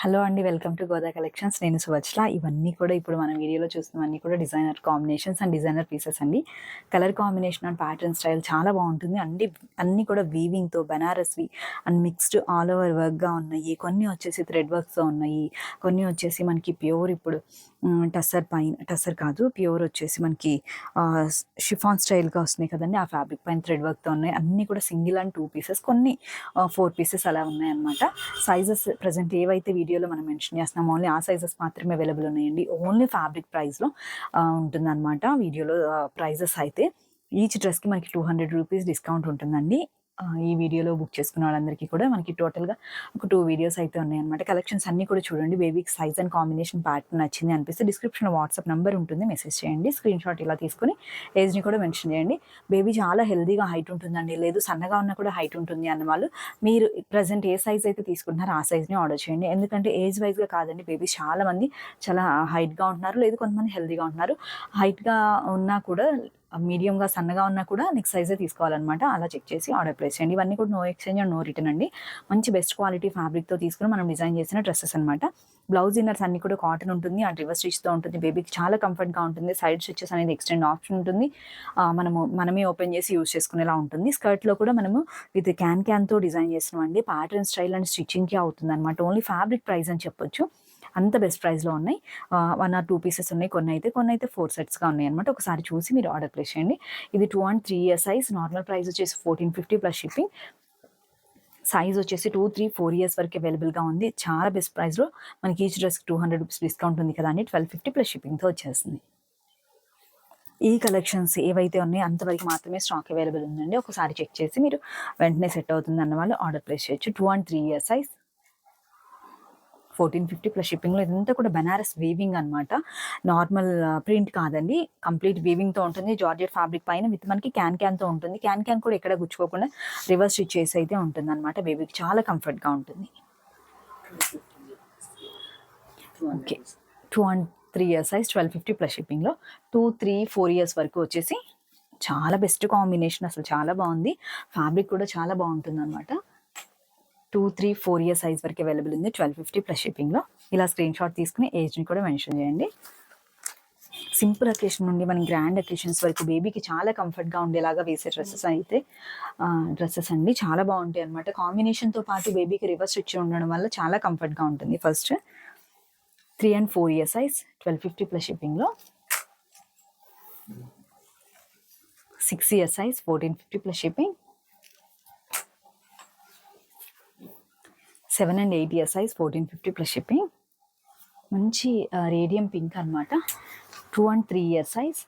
Hello అండి. Welcome to Goda collections. నేను సువచ్ల. ఇవన్నీ కూడా ఇప్పుడు మనం వీడియోలో చూస్తున్నవన్నీ కూడా designer combinations and designer pieces అండి. Colour combination and pattern style చాలా బాగుంటుంది. అన్నీ కూడా వీవింగ్తో Banarasi and mixed all over వర్క్గా ఉన్నాయి. కొన్ని వచ్చేసి థ్రెడ్ వర్క్స్తో ఉన్నాయి. కొన్ని వచ్చేసి మనకి ప్యూర్ ఇప్పుడు టస్సర్ కాదు, ప్యూర్ వచ్చేసి మనకి షిఫాన్ స్టైల్గా వస్తున్నాయి కదండి. ఆ ఫ్యాబ్రిక్ పైన థ్రెడ్ వర్క్తో ఉన్నాయి. అన్నీ కూడా సింగిల్ అండ్ 2 పీసెస్, కొన్ని 4 పీసెస్ అలా ఉన్నాయన్నమాట. సైజెస్ ప్రజెంట్ ఏవైతే వీడియోలో మనం మెన్షన్ చేస్తున్నాం ఓన్లీ ఆ సైజెస్ మాత్రమే అవైలబుల్ ఉన్నాయండి. ఓన్లీ ఫ్యాబ్రిక్ ప్రైస్లో ఉంటుందన్నమాట వీడియోలో. ప్రైజెస్ అయితే ఈచ్ డ్రెస్కి మనకి 200 రూపీస్ డిస్కౌంట్ ఉంటుందండి. ఈ వీడియోలో బుక్ చేసుకున్న వాళ్ళందరికీ కూడా మనకి టోటల్గా ఒక 2 వీడియోస్ అయితే ఉన్నాయన్నమాట. కలెక్షన్స్ అన్నీ కూడా చూడండి. బేబీకి సైజ్ అండ్ కాంబినేషన్ ప్యాటర్న్ నచ్చింది అనిపిస్తే డిస్క్రిప్షన్లో వాట్సాప్ నెంబర్ ఉంటుంది, మెసేజ్ చేయండి. స్క్రీన్ షాట్ ఇలా తీసుకొని ఏజ్ని కూడా మెన్షన్ చేయండి. బేబీ చాలా హెల్దీగా హైట్ ఉంటుందండి, లేదు సన్నగా ఉన్నా కూడా హైట్ ఉంటుంది అన్న వాళ్ళు మీరు ప్రజెంట్ ఏ సైజ్ అయితే తీసుకుంటున్నారో ఆ సైజ్ని ఆర్డర్ చేయండి. ఎందుకంటే ఏజ్ వైజ్గా కాదండి, బేబీ చాలామంది చాలా హైట్గా ఉంటున్నారు, లేదు కొంతమంది హెల్దీగా ఉంటున్నారు. హైట్గా ఉన్నా కూడా, మీడియంగా సన్నగా ఉన్నా కూడా నెక్స్ట్ సైజే తీసుకోవాలన్నమాట. అలా చెక్ చేసి ఆర్డర్ ప్లేస్ చేయండి. ఇవన్నీ కూడా no exchange and no return అండి. మంచి బెస్ట్ క్వాలిటీ ఫ్యాబ్రిక్తో తీసుకుని మనం డిజైన్ చేసిన డ్రెస్సెస్ అనమాట. బ్లౌజ్ ఇన్నర్స్ అన్ని కూడా కాటన్ ఉంటుంది అండ్ రివర్స్ స్టిచ్తో ఉంటుంది. బేబీకి చాలా కంఫర్ట్గా ఉంటుంది. సైడ్ స్టిచెస్ అనేది ఎక్స్టెండ్ ఆప్షన్ ఉంటుంది. మనమే ఓపెన్ చేసి యూజ్ చేసుకునేలా ఉంటుంది. స్కర్ట్లో కూడా మనము విత్ క్యాన్తో డిజైన్ చేస్తున్నామండి. ప్యాటర్న్ స్టైల్ అండ్ స్టిచ్చింగ్కి అవుతుంది అనమాట. ఓన్లీ ఫ్యాబ్రిక్ ప్రైస్ అని చెప్పొచ్చు. అంత బెస్ట్ ప్రైస్లో ఉన్నాయి. 1 or 2 పీసెస్ ఉన్నాయి. కొన్ని అయితే 4 సెట్స్గా ఉన్నాయి అనమాట. ఒకసారి చూసి మీరు ఆర్డర్ ప్లేస్ చేయండి. ఇది 2 and 3 year size. Normal price వచ్చేసి 1450 ప్లస్ షిప్పింగ్. సైజ్ వచ్చేసి 2, 3, 4 years వరకు అవైలబుల్గా ఉంది. చాలా బెస్ట్ ప్రైస్లో మనకి ఈచ్ డ్రెస్కి 200 రూపీస్ డిస్కౌంట్ ఉంది కదా అండి. 1250 ప్లస్ షిప్పింగ్తో వచ్చేస్తుంది. ఈ కలెక్షన్స్ ఏవైతే ఉన్నాయో అంతవరకు మాత్రమే స్టాక్ అవైలబుల్ ఉందండి. ఒకసారి చెక్ చేసి మీరు వెంటనే సెట్ అవుతుంది అన్న వాళ్ళు ఆర్డర్ ప్లేస్ చేయొచ్చు. 2 and 3 year సైజ్, 1450 ప్లస్ షిప్పింగ్లో. ఇదంతా కూడా బనారస్ వీవింగ్ అనమాట. నార్మల్ ప్రింట్ కాదండి, కంప్లీట్ వీవింగ్తో ఉంటుంది. జార్జెట్ ఫ్యాబ్రిక్ పైన విత్ మనకి క్యాన్తో ఉంటుంది. క్యాన్ కూడా ఎక్కడ గుచ్చుకోకుండా రివర్స్ స్టిచ్ చేసి అయితే ఉంటుంది అనమాట. బేబీకి చాలా కంఫర్ట్గా ఉంటుంది. Okay, 2 and 3 year size, 1250 plus షిప్పింగ్లో. 2, 3, 4 years వరకు వచ్చేసి చాలా బెస్ట్ కాంబినేషన్, అసలు చాలా బాగుంది. ఫ్యాబ్రిక్ కూడా చాలా బాగుంటుంది అనమాట. 2, 3, 4 year సైజ్ వరకు అవైలబుల్ ఉంది. 1250 ప్లస్ షిప్పింగ్లో. ఇలా స్క్రీన్ షాట్ తీసుకుని ఏజ్ని కూడా మెన్షన్ చేయండి. సింపుల్ అకేషన్ నుండి మనం గ్రాండ్ అకేషన్స్ వరకు బేబీకి చాలా కంఫర్ట్గా ఉండేలాగా వేసే డ్రెస్సెస్ అండి. చాలా బాగుంటాయి అనమాట. కాంబినేషన్తో పాటు బేబీకి రివర్స్ స్టిచ్ ఉండడం వల్ల చాలా కంఫర్ట్గా ఉంటుంది. First 3 and 4 year size, 1250 plus షిప్పింగ్లో. 6 year size, 1450 plus shipping. 7 and 8 year size, 1450 plus shipping. మంచి రేడియం పింక్ అనమాట. 2 and 3 year సైజ్.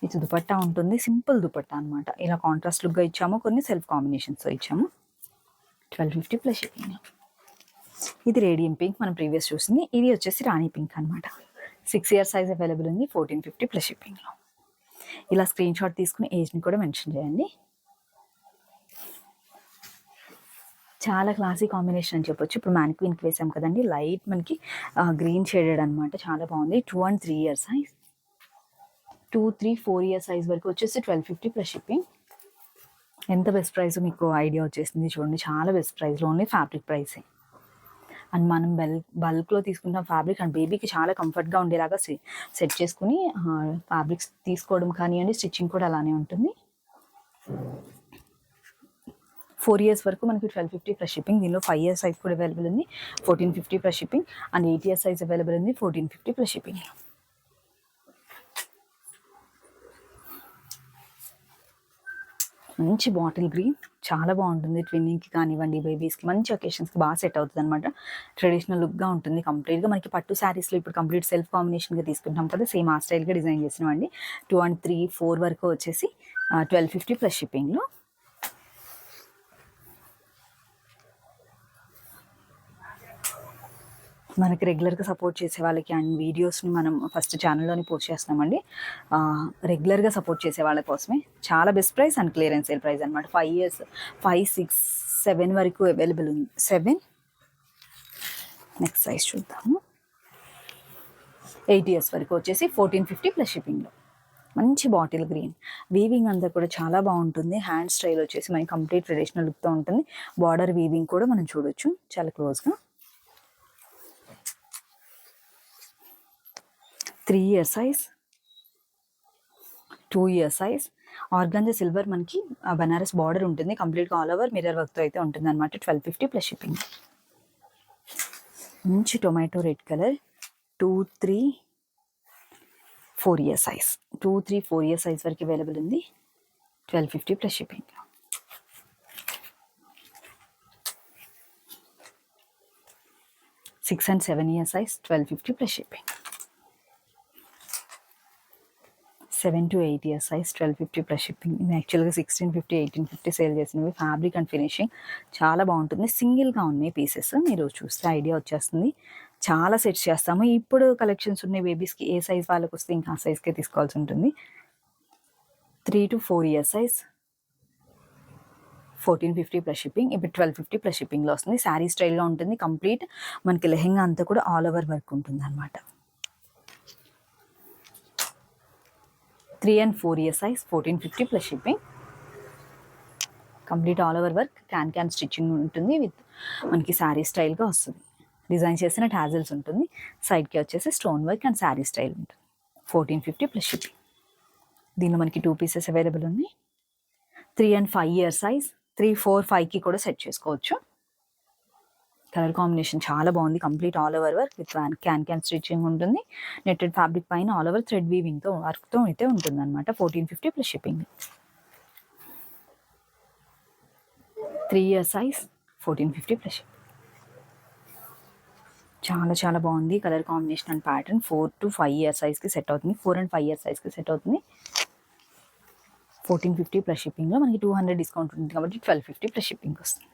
ఇది దుపట్టా ఉంటుంది, సింపుల్ దుపట్టా అనమాట. ఇలా కాంట్రాస్ట్ లుక్గా ఇచ్చాము, కొన్ని సెల్ఫ్ కాంబినేషన్స్తో ఇచ్చాము. 1250 ప్లస్ షిప్పింగ్. ఇది రేడియం పింక్, మనం ప్రీవియస్ చూసింది. ఇది వచ్చేసి రాణి పింక్ అనమాట. 6 year సైజ్ అవైలబుల్ ఉంది. 1450 ప్లస్ షిప్పింగ్లో. ఇలా స్క్రీన్ షాట్ తీసుకుని ఏజ్ని కూడా మెన్షన్ చేయండి. చాలా క్లాసీ కాంబినేషన్ అని చెప్పొచ్చు. ఇప్పుడు మ్యానిక్విన్కి వేసాం కదండి, లైట్ మనకి గ్రీన్ షేడెడ్ అనమాట. చాలా బాగుంది. 2 and 3 year size, 2, 3, 4 year size వరకు వచ్చేసి 1250 ప్లస్ షిప్పింగ్. ఎంత బెస్ట్ ప్రైస్ మీకు ఐడియా వచ్చేసింది చూడండి. చాలా బెస్ట్ ప్రైస్లో ఓన్లీ ఫ్యాబ్రిక్ ప్రైసే. అండ్ మనం బల్క్లో తీసుకుంటాం ఫ్యాబ్రిక్, అండ్ బేబీకి చాలా కంఫర్ట్గా ఉండేలాగా సెట్ చేసుకుని ఫ్యాబ్రిక్స్ తీసుకోవడం కానివ్వండి. స్టిచ్చింగ్ కూడా అలానే ఉంటుంది. 4 years వరకు మనకి 1250 ప్లస్ షిప్పింగ్. దీనిలో 5 year సైజ్ కూడా అవైలబుల్ ఉంది, 1450 plus shipping. And 8 year size available ఉంది, 1450 ప్లస్ షిప్పింగ్. మంచి బాటిల్ గ్రీన్, చాలా బాగుంటుంది. ట్విన్నింగ్కి కానివ్వండి, బేబీస్కి మంచి ఒకేషన్స్కి బాగా సెట్ అవుతుంది అనమాట. ట్రెడిషనల్ లుక్గా ఉంటుంది. కంప్లీట్గా మనకి పట్టు శారీస్లో ఇప్పుడు కంప్లీట్ సెల్ఫ్ కాంబినేషన్గా తీసుకుంటాం కదా, సేమ్ ఆ స్టైల్గా డిజైన్ చేసినామండి. 2 and 3, 4 వరకు వచ్చేసి 1250 ప్లస్ షిప్పింగ్లో. మనకి రెగ్యులర్గా సపోర్ట్ చేసే వాళ్ళకి అండ్ వీడియోస్ని మనం ఫస్ట్ ఛానల్లోని పోస్ట్ చేస్తామండి. రెగ్యులర్గా సపోర్ట్ చేసే వాళ్ళ కోసమే చాలా best price and clearance sale price అనమాట. 5 years, 5, 6, 7 వరకు అవైలబుల్ ఉంది. 7, నెక్స్ట్ సైజ్ చూద్దాము. 8 years వరకు వచ్చేసి 1450 ప్లస్ షిప్పింగ్లో. మంచి బాటిల్ గ్రీన్ వీవింగ్ అంతా కూడా చాలా బాగుంటుంది. హ్యాండ్ స్టైల్ వచ్చేసి మనకి కంప్లీట్ ట్రెడిషనల్ లుక్తో ఉంటుంది. బార్డర్ వీవింగ్ కూడా మనం చూడొచ్చు చాలా క్లోజ్గా. 3 year size, 2 year size. Organza silver మనకి బనారస్ బార్డర్ ఉంటుంది, కంప్లీట్గా ఆల్ ఓవర్ మిర్రర్ వర్క్తో అయితే ఉంటుంది అనమాట. 1250 ప్లస్ షిప్పింగ్. మంచి tomato red colour, 2, 3, 4 year size. 2, 3, 4 year size వరకు అవైలబుల్ ఉంది. 1250 plus shipping. 6 and 7 year size, 1250 plus shipping. 7 to 8 year size, 1250 plus shipping. ఇది యాక్చువల్గా 1650, 1850 సేల్ చేసినవి. ఫ్యాబ్రిక్ అండ్ ఫినిషింగ్ చాలా బాగుంటుంది. సింగిల్గా ఉన్నాయి పీసెస్, మీరు చూస్తే ఐడియా వచ్చేస్తుంది. చాలా సెట్స్ చేస్తాము. ఇప్పుడు కలెక్షన్స్ ఉన్నాయి బేబీస్కి. ఏ సైజ్ వాళ్ళకి వస్తే ఇంకా ఆ సైజ్కే తీసుకోవాల్సి ఉంటుంది. 3 to 4 year size, 1450 plus shipping. ఇప్పుడు 1250 ప్లస్ షిప్పింగ్లో వస్తుంది. శారీ స్టైల్గా ఉంటుంది. కంప్లీట్ మనకి లెహెంగా అంతా కూడా ఆల్ ఓవర్ వర్క్ ఉంటుంది అనమాట. 3 and 4 year size, 1450 plus shipping. Complete all over work, can stitching ఉంటుంది. విత్ మనకి శారీ స్టైల్గా వస్తుంది. డిజైన్ చేసిన టాజల్స్ ఉంటుంది. సైడ్కి వచ్చేసి stone work and sari style ఉంటుంది. 1450 ప్లస్ షిప్పింగ్. దీనిలో మనకి 2 పీసెస్ అవైలబుల్ ఉన్నాయి. 3 and 5 ఇయర్ సైజ్, 3, 4, 5కి కూడా సెట్ చేసుకోవచ్చు. కలర్ కాంబినేషన్ చాలా బాగుంది. Complete all over work with can stitching ఉంటుంది. నెట్టెడ్ ఫ్యాబ్రిక్ పైన ఆల్ ఓవర్ థ్రెడ్ వీవింగ్తో వర్క్తో అయితే ఉంటుంది అనమాట. 1450 plus shipping. 3 year size, 1450 plus shipping. చాలా చాలా బాగుంది colour combination and pattern. 4 to 5 year సైజ్కి సెట్ అవుతుంది. 4 and 5 ఇయర్ సైజ్కి సెట్ అవుతుంది. 1450 ప్లస్ షిప్పింగ్లో మనకి 200 డిస్కౌంట్ ఉంటుంది కాబట్టి 1250 ప్లస్ షిప్పింగ్ వస్తుంది.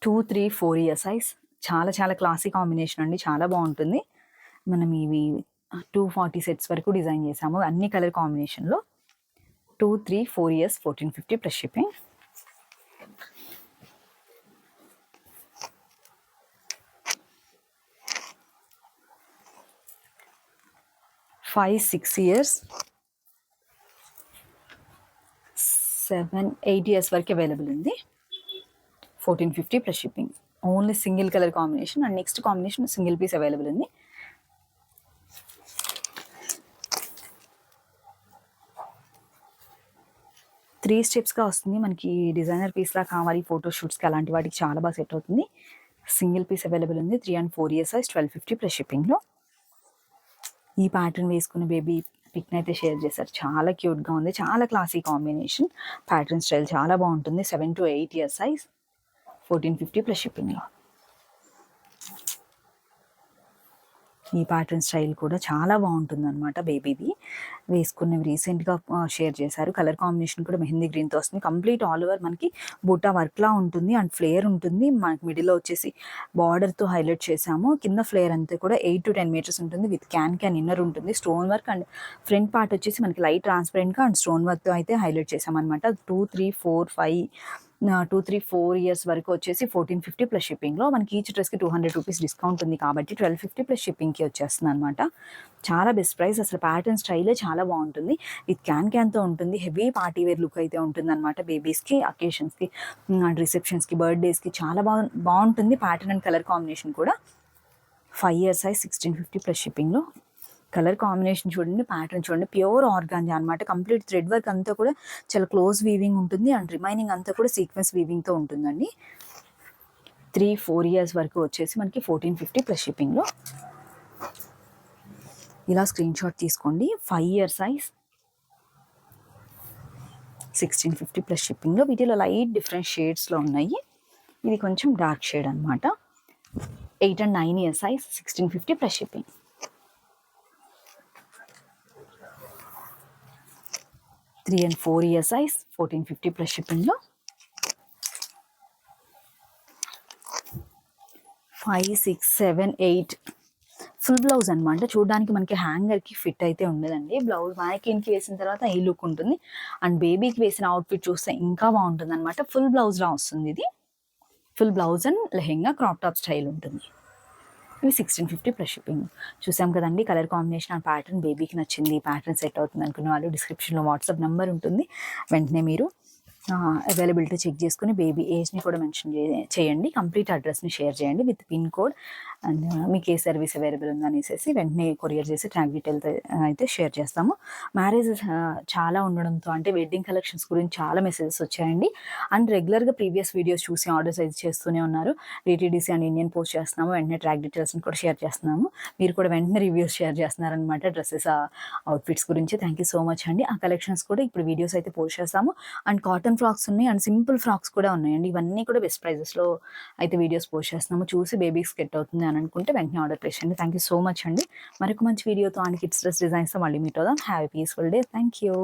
2, 3, 4 ఇయర్ సైజ్. చాలా చాలా క్లాసీ కాంబినేషన్ అండి, చాలా బాగుంటుంది. మనం ఇవి 240 సెట్స్ వరకు డిజైన్ చేసాము అన్ని కలర్ కాంబినేషన్లో. 2, 3, 4 years, 1450 plus shipping. 5, 6 years, 7, 8 years వరకు అవైలబుల్ ఉంది. 1450 plus shipping. Only single colour combination and next combination single piece available ఉంది. త్రీ స్టెప్స్గా వస్తుంది మనకి. డిజైనర్ పీస్లా కావాలి ఫోటోషూట్స్కి అలాంటి వాటికి చాలా బాగా సెట్ అవుతుంది. సింగిల్ పీస్ అవైలబుల్ ఉంది. 3 and 4 ఇయర్ సైజ్, 1250 ప్లస్ షిప్పింగ్లో. ఈ ప్యాటర్న్ వేసుకుని బేబీ పిక్ని అయితే షేర్ చేశారు. చాలా క్యూట్గా ఉంది. చాలా క్లాసీ కాంబినేషన్. ప్యాటర్న్ స్టైల్ చాలా బాగుంటుంది. 7 to 8 ఇయర్ సైజ్, 1450 ప్లస్ షిప్పింగ్లో. ఈ ప్యాటర్న్ స్టైల్ కూడా చాలా బాగుంటుంది అనమాట. బేబీది వేసుకున్నవి రీసెంట్గా షేర్ చేశారు. కలర్ కాంబినేషన్ కూడా మెహందీ గ్రీన్తో వస్తుంది. కంప్లీట్ ఆల్ ఓవర్ మనకి బూటా వర్క్లా ఉంటుంది అండ్ ఫ్లేర్ ఉంటుంది. మనకి మిడిల్లో వచ్చేసి బార్డర్తో హైలైట్ చేసాము. కింద ఫ్లేర్ అంతా కూడా 8 to 10 మీటర్స్ ఉంటుంది. విత్ క్యాన్ ఇన్నర్ ఉంటుంది. Stone work and front part వచ్చేసి మనకి లైట్ ట్రాన్స్పరెంట్గా అండ్ స్టోన్ వర్క్తో అయితే హైలైట్ చేసామన్నమాట. 2, 3, 4, 5 2, 3, 4 ఇయర్స్ వరకు వచ్చేసి 1450 ప్లస్ షిప్పింగ్లో. మనకి ఈచ్ డ్రెస్కి 200 రూపీస్ డిస్కౌంట్ ఉంది కాబట్టి 1250 ప్లస్ షిప్పింగ్కి వచ్చేస్తుంది అనమాట. చాలా బెస్ట్ ప్రైస్. అసలు ప్యాటర్న్ స్టైలే చాలా బాగుంటుంది. విత్ క్యాన్తో ఉంటుంది. హెవీ పార్టీ వేర్ లుక్ అయితే ఉంటుంది అనమాట. బేబీస్కి, అకేషన్స్కి అండ్ రిసెప్షన్స్కి, బర్త్డేస్కి చాలా బాగుంటుంది. ప్యాటర్న్ అండ్ కలర్ కాంబినేషన్ కూడా. 5 ఇయర్ సైజ్, 1650 ప్లస్ షిప్పింగ్లో. కలర్ కాంబినేషన్ చూడండి, ప్యాటర్న్ చూడండి. ప్యూర్ ఆర్గాంజా అనమాట. కంప్లీట్ థ్రెడ్ వర్క్ అంతా కూడా చాలా క్లోజ్ వీవింగ్ ఉంటుంది అండ్ రిమైనింగ్ అంతా కూడా సీక్వెన్స్ వీవింగ్తో ఉంటుందండి. 3, 4 ఇయర్స్ వరకు వచ్చేసి మనకి 1450 ప్లస్ షిప్పింగ్లో. ఇలా స్క్రీన్ షాట్ తీసుకోండి. 5 ఇయర్ సైజ్, 1650 ప్లస్ షిప్పింగ్లో. వీటిలో లైట్ డిఫరెంట్ షేడ్స్లో ఉన్నాయి. ఇది కొంచెం డార్క్ షేడ్ అనమాట. 8 and 9 year size, 1650 plus shipping. 3 and 4 year size, 1450 plus షిప్పింగ్లో. 5, 6, 7, 8 ఫుల్ బ్లౌజ్ అనమాట. చూడడానికి మనకి హ్యాంగర్కి ఫిట్ అయితే ఉండదండి. బ్లౌజ్ మ్యానెకిన్కి వేసిన తర్వాత ఈ లుక్ ఉంటుంది అండ్ బేబీకి వేసిన అవుట్ఫిట్ చూస్తే ఇంకా బాగుంటుంది అనమాట. ఫుల్ బ్లౌజ్లా వస్తుంది ఇది. Full blouse and lehenga crop top style ఉంటుంది. ఇవి 1650 ప్లస్ షిప్పింగ్. చూసాం కదండి కలర్ కాంబినేషన్ అండ్ ప్యాటర్న్. బేబీకి నచ్చింది, ప్యాటర్న్ సెట్ అవుతుంది అనుకున్న వాళ్ళు డిస్క్రిప్షన్లో వాట్సాప్ నెంబర్ ఉంటుంది. వెంటనే మీరు అవైలబిలిటీ చెక్ చేసుకుని బేబీ ఏజ్ని కూడా మెన్షన్ చేయండి. కంప్లీట్ అడ్రస్ని షేర్ చేయండి విత్ పిన్ కోడ్ అండ్ మీకు ఏ సర్వీస్ అవైలబుల్ ఉందనేసి వెంటనే కొరియర్ చేసి ట్రాక్ డీటెయిల్స్ అయితే షేర్ చేస్తాము. మ్యారేజెస్ చాలా ఉండడంతో అంటే వెడ్డింగ్ కలెక్షన్స్ గురించి చాలా మెసేజెస్ వచ్చాయండి. అండ్ రెగ్యులర్గా ప్రీవియస్ వీడియోస్ చూసి ఆర్డర్స్ అయితే చేస్తూనే ఉన్నారు. డిటీడీసీ అండ్ ఇండియన్ పోస్ట్ చేస్తున్నాము. వెంటనే ట్రాక్ డీటెయిల్స్ని కూడా షేర్ చేస్తున్నాము. మీరు కూడా వెంటనే రివ్యూస్ షేర్ చేస్తున్నారనమాట డ్రెస్సెస్ అవుట్ఫిట్స్ గురించి. థ్యాంక్ యూ సో మచ్ అండి. ఆ కలెక్షన్స్ కూడా ఇప్పుడు వీడియోస్ అయితే పోస్ట్ చేస్తాము. అండ్ కాటన్ ఫ్రాక్స్ ఉన్నాయి అండ్ సింపుల్ ఫ్రాక్స్ కూడా ఉన్నాయండి. ఇవన్నీ కూడా బెస్ట్ ప్రైజెస్లో అయితే వీడియోస్ పోస్ట్ చేస్తున్నాము. చూసి బేబీకి సెట్ అవుతుంది అని అనుకుంటే వెంటనే ఆర్డర్ ప్లేస్ చేయండి. థ్యాంక్ యూ సో మచ్ అండి. మరొక మంచి వీడియోతో అండ్ కిడ్స్ డ్రెస్ డిజైన్స్తో మళ్ళీ మీట్ అవుదాం. Have a peaceful day. Thank you.